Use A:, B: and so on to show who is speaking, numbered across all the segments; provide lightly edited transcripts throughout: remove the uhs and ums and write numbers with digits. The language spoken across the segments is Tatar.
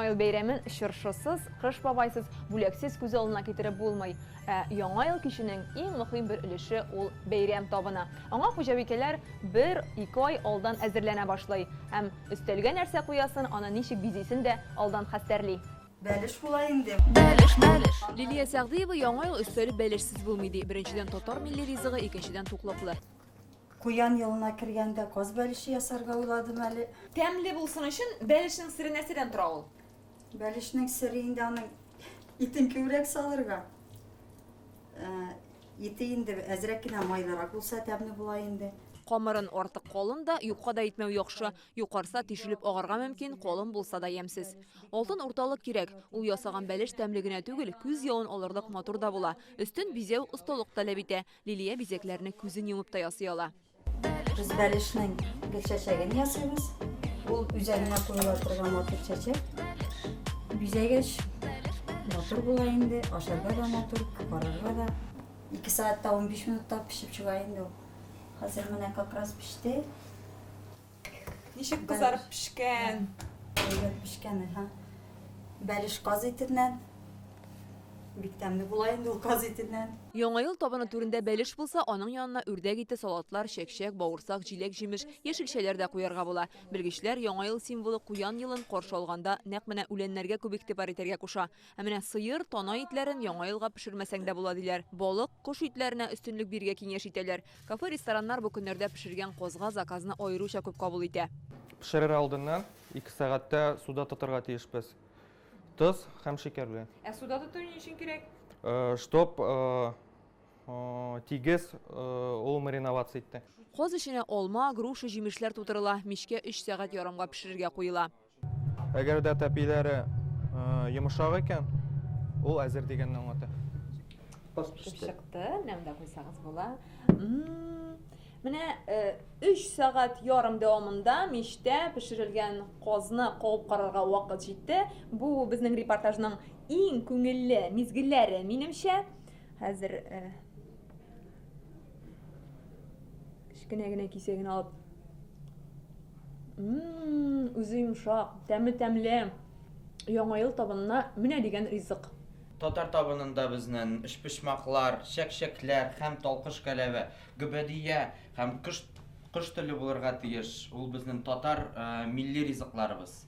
A: Яңа ел бәйрәмен шыршысыз, кыш бабайсыз, бүләксез күз алдына китереп булмый. Яңа ел киченең иң мөһим бер өлеше ул бәйрәм табына. Аңа хуҗабикәләр 1-2 ай алдан әзерләнә башлый. Һәм өстәлгә нәрсә куясын, аны ничек бизисен дә алдан хәстәрли.
B: Бәлеш булайын дип.
A: Бәлеш. Лилия Сәгъдиева яңа ел өстәле бәлешсез булмый ди. Беренчедән татар милли ризыгы, икенчедән туклыклы.
B: Куян елына кергәндә каз бәлеше ясарга уйладым әле.
A: Тәмле булсын өчен бәлешнең сире нәрсәдән тора ул?
B: Бәлешнең сире инде аның итен күбрәк салырга. Ите инде әзрәк кенә майлырак булса тәмле була инде.
A: Камырын артык калын да, юкка да итмәү яхшы. Юкарса тишелеп агарга мөмкин, калын булса да ямсыз. Алтын урталык кирәк. Ул ясаган бәлеш тәмле генә түгел, күз явын алырлык матур да була. Өстен бизәү осталык таләп итә. Лилия бизәкләрне күзен йомып та ясый ала.
B: Без бәлешнең гел чәчәген ясыйбыз. Ул үзәгенә куела торган матур чәчәк. Бизәгәч матур була инде, ашарга да матур, карарга да. 2 сәгатьтә 15 минутта пешеп чыга инде ул. Хәзер менә как раз пеште.
A: Ничек кызарып пешкән?
B: Пешкән, ха. Бәлеш каз итеннән. Бик тәмле була инде ул каз итеннән.
A: Яңа ел табыны түрендә бәлеш булса, аның янына үрдәк ите, салатлар, чәкчәк, бавырсак, җиләк, җимеш, яшелчәләр дә куярга була. Белгечләр яңа ел символы куян елын каршы алганда нәкъ менә үләннәргә күп игътибар итәргә куша. Ә менә сыер, тана итләрен яңа елга пешермәсәң дә була диләр. Балык, кош итләренә өстенлек биргә киңәш итәләр. Кафе, рестораннар бу көннәрдә пешергән казга заказны аеруча күп кабул итә.
C: Пешерер алдыннан 2 сәгатьтә суда тотырга тиешбез. Тоз һәм шикәр белән.
A: Ә суда тоту ни өчен кирәк?
C: Чтоб тигез ул мариноваться итте.
A: Каз эченә алма, груша, җимешләр тутырыла, мичкә 3 сәгать ярымга пешерергә куела.
C: Әгәр дә тәпиләре йомшак икән, ул әзер дигәнне аңлата.
A: Чыкты, нәмдә куйсагыз була. Менә 3 сәгать ярым дәвамында мичтә пешерелгән казны кабып карарга вакыт җитте. Бу безнең репортажның иң күңелле мизгелләре минемчә. Хәзер кечкенә генә кисәген алып. Үзе йомшак, тәмле. Яңа ел табынына менә дигән ризык.
D: Татар табынында безнең эшпишмаклар, чәкчәкләр һәм талкыш кәләве, гөбәдия һәм кыш теле булырга тиеш. Ул безнең татар милли ризыкларыбыз.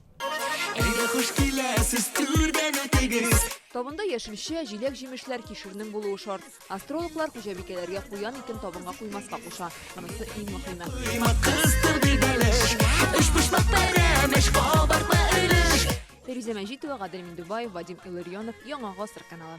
A: Табында яшелчә, җиләк, җимешләр, кишернең булуы шарт. Астрологлар хуҗабикәләргә куян итен табынга куймаска куша. Монысы иң мөһиме. Фәризә Мәҗитова, Гадел Миндубаев, Вадим Илларионов, Яңа гасыр каналы.